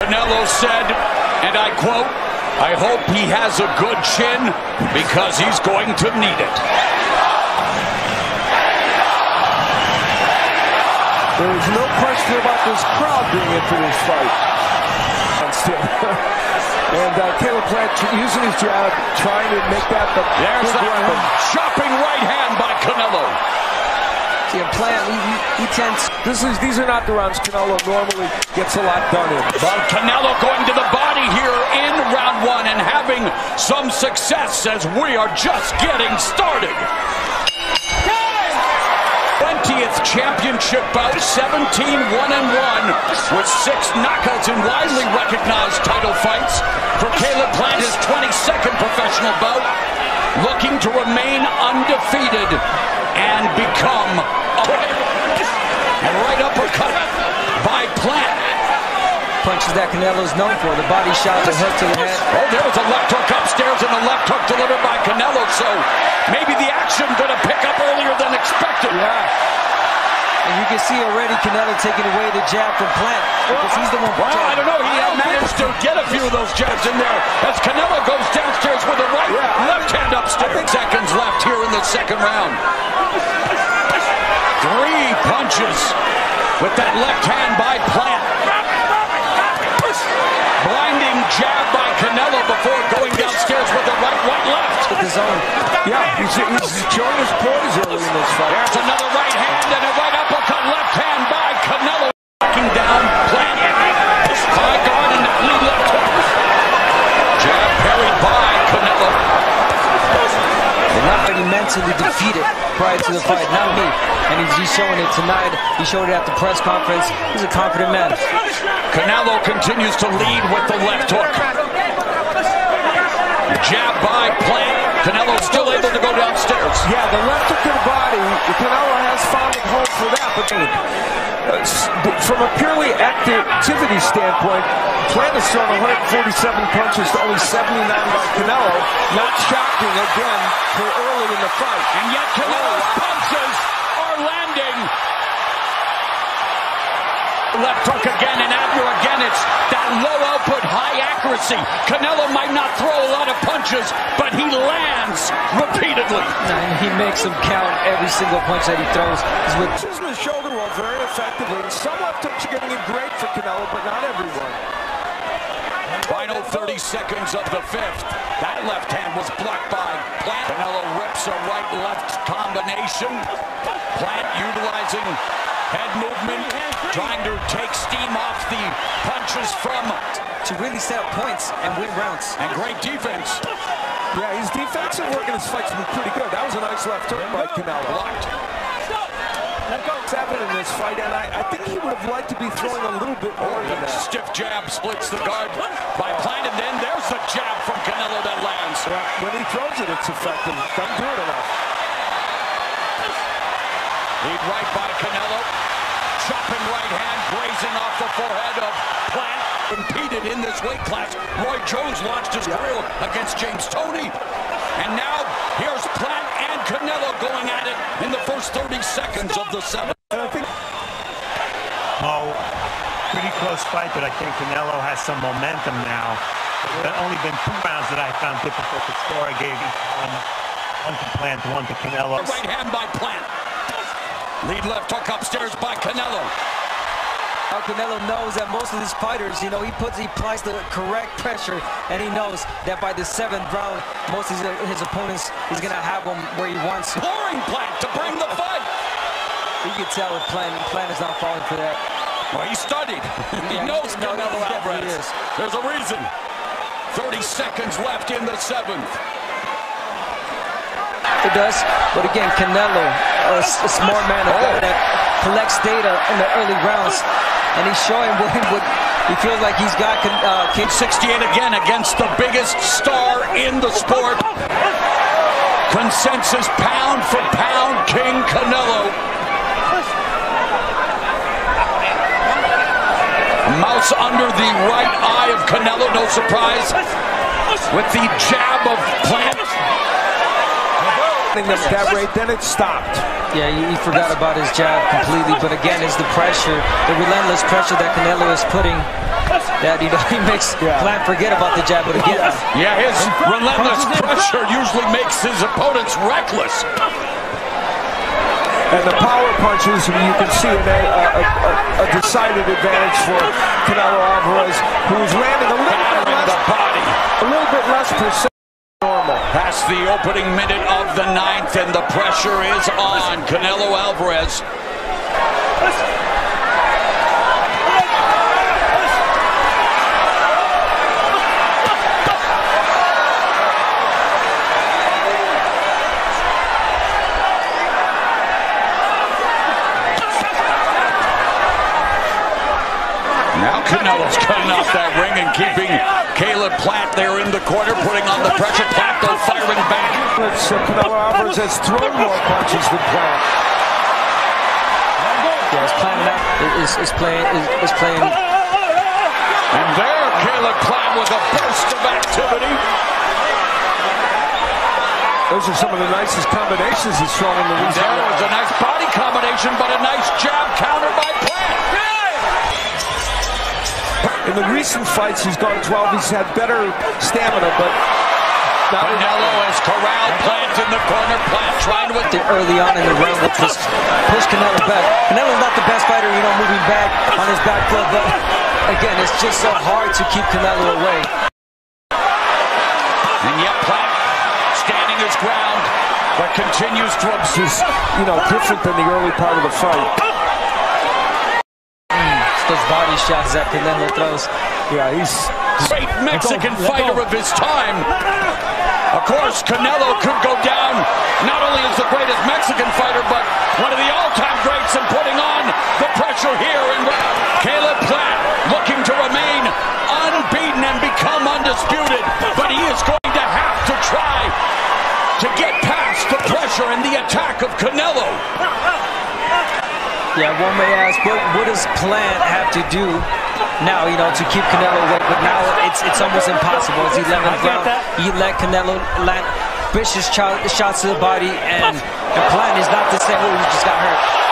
Canelo said, and I quote, "I hope he has a good chin because he's going to need it." There is no question about this crowd being into this fight. And Caleb Plant using his jab, trying to make that the there's that chopping right hand by Canelo. See, Plant, he tends. These are not the rounds Canelo normally gets a lot done in. But Canelo going to the body here in round one and having some success as we are just getting started. 20th championship bout, 17-1-1 with 6 knockouts in widely recognized title fights. For Caleb Plant, his 22nd professional bout, looking to remain undefeated and become a right uppercut by Plant. Punches that Canelo's known for, the body shot, the hook to the head. Oh, there was a left hook upstairs and a left hook delivered by Canelo, so maybe the action going to pick up earlier than expected. Yeah. And you can see already Canelo taking away the jab from Plant because he's the one. Well, I don't know. He had managed to get a few of those jabs in there as Canelo goes downstairs with a right, left hand upstairs. Seconds left here in the second round. 3 punches with that left hand by Plant. Blinding jab by Canelo before going downstairs with the right, left. With his own. Yeah, he's showing his poise early in this fight. There's another right hand and a right uppercut left hand by Canelo. Knocking down Plant. High guard and that lead left hook. Jab parried by Canelo. They're not already mentally defeated prior to the fight, not me. And he's showing it tonight. He showed it at the press conference. He's a confident man. Canelo continues to lead with the left hook. Jab by Plant. Canelo still able to go downstairs. Yeah, the left hook to the body. Canelo has found a home for that. But from a purely activity standpoint, Plant has thrown 147 punches to only 79 by Canelo. Not shocking again for early in the fight. And yet Canelo's punches are landing. Left hook again, and after again, it's that low output, high accuracy. Canelo might not throw a lot of punches, but he lands repeatedly. And he makes them count every single punch that he throws. He's with his shoulder roll very effectively. Some left hooks are getting in great for Canelo, but not everyone. Final 30 seconds of the 5th. That left hand was blocked by Plant. Canelo rips a right-left combination. Plant utilizing head movement, trying to take steam off the punches from. To really set up points and win rounds. And great defense. Yeah, his defensive work in his fights has been pretty good. That was a nice left hook by Canelo. Blocked. 7 in this fight, and I think he would have liked to be throwing a little bit more than that. Stiff jab splits the guard by Plant, and then there's the jab from Canelo that lands. When he throws it, it's effective. Doesn't do it enough. Lead right by Canelo. Chopping right hand, grazing off the forehead of Plant. Impeded in this weight class. Roy Jones launched his career against James Toney. And now here's Plant and Canelo going at it in the first 30 seconds of the 7th. Oh, pretty close fight, but I think Canelo has some momentum now. There's only been 2 rounds that I found difficult to score. I gave each one to Plant, one to Canelo. Right hand by Plant. Lead left hook upstairs by Canelo. Canelo knows that most of these fighters, he applies the correct pressure, and he knows that by the 7th round, most of his opponents, he's going to have them where he wants. Pouring Plant to bring the fight. You can tell with Plant is not falling for that. Well, he studied. He knows Canelo Alvarez. There's a reason. 30 seconds left in the 7th. It does, but again, Canelo, a smart man, a guy that collects data in the early rounds, and he's showing what he feels like he's got. 68 again against the biggest star in the sport. Consensus pound for pound king Canelo. Mouse under the right eye of Canelo, no surprise, with the jab of Plant. That rate, then it stopped. Yeah, he forgot about his jab completely, but again, it's the pressure, the relentless pressure that Canelo is putting that he makes Plant forget about the jab, but again. Yeah, his relentless pressure usually makes his opponents reckless. And the power punches, you can see a decided advantage for Canelo Alvarez, who's landing a little bit less percent normal. Past the opening minute of the 9th, and the pressure is on Canelo Alvarez. Now Canelo's cutting off that ring and keeping Caleb Plant there in the corner, putting on the pressure. Plant though firing back. Canelo Alvarez has thrown more punches than Plant. Yes, Plant is playing. And there, Caleb Plant with a burst of activity. Those are some of the nicest combinations he's thrown in the recent. There was a nice body combination, but a nice jab counter by Plant. In the recent fights, he's gone 12. He's had better stamina, but Canelo has corralled Plant in the corner. Plant trying to early on in the round, which was push Canelo back. Canelo's not the best fighter, moving back on his back foot, but again, it's just so hard to keep Canelo away. And yet Plant standing his ground, but continues to obsess. Different than the early part of the fight. Those body shots that Canelo throws. Yeah, he's great Mexican fighter of his time. Of course, Canelo could go down not only as the greatest Mexican fighter, but one of the all-time greats in putting on the pressure here. And Caleb Plant looking to remain unbeaten and become undisputed, but he is going to have to try to get past the pressure and the attack of Canelo. Yeah, one may ask, what does Plant have to do now, to keep Canelo away? But now it's almost impossible. It's 11th round. He let Canelo land vicious shots to the body, and Plant is not the same. Oh, he just got hurt.